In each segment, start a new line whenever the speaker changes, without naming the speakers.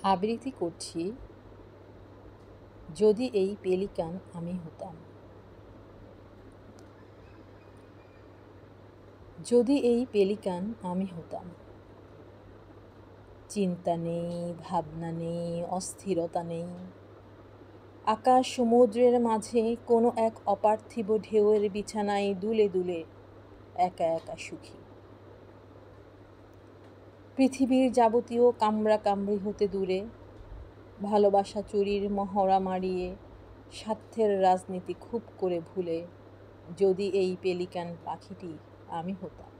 আবৃত্তি করছি, যদি এই পেলিকান আমি হতাম। যদি এই পেলিকান আমি হতাম। চিন্তা নেই, ভাবনা নেই, অস্থিরতা নেই। আকাশ সমুদ্রের মাঝে কোনো এক অপার্থিব ঢেউয়ের বিছানায় দুলে দুলে একা একা সুখী। পৃথিবীর যাবতীয় কামড়াকামড়ি হতে দূরে, ভালোবাসা চুরির মহড়া মারিয়ে, স্বার্থের রাজনীতি খুব করে ভুলে, যদি এই পেলিকান পাখিটি আমি হতাম।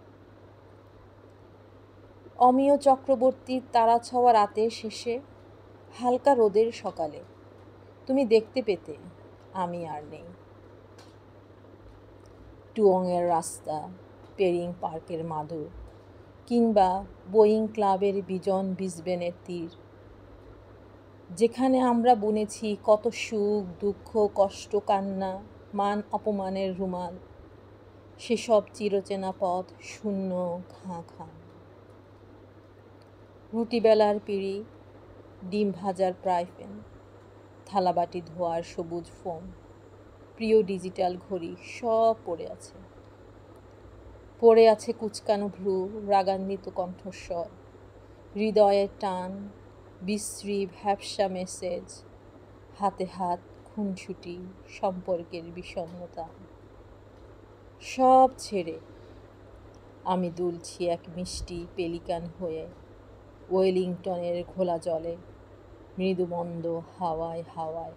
অমিয় চক্রবর্তীর তারা ছোঁয়া রাতের শেষে, হালকা রোদের সকালে তুমি দেখতে পেতে আমি আর নেই। টুয়ংয়ের রাস্তা, পেরিং পার্কের মাদুর, কিংবা বোয়িং ক্লাবের বিজন বিসবেনের তীর, যেখানে আমরা বুনেছি কত সুখ, দুঃখ, কষ্ট, কান্না, মান অপমানের রুমাল, সেসব চিরচেনা পথ শূন্য, ঘাঁ ঘাঁ। রুটিবেলার পিঁড়ি, ডিম ভাজার ফ্রাইপ্যান, থালাবাটি ধোয়ার সবুজ ফোম, প্রিয় ডিজিটাল ঘড়ি সব পড়ে আছে কুচকানো ভ্রু, রাগান্বিত কণ্ঠস্বর, হৃদয়ের টান, বিশ্রী ভ্যাপসা মেসেজ, হাতে হাত, খুনসুটি, সম্পর্কের বিষণ্ণতা। সব ছেড়ে আমি দুলছি এক মিষ্টি পেলিকান হয়ে ওয়েলিংটনের ঘোলা জলে, মৃদুমন্দ হাওয়ায় হাওয়ায়।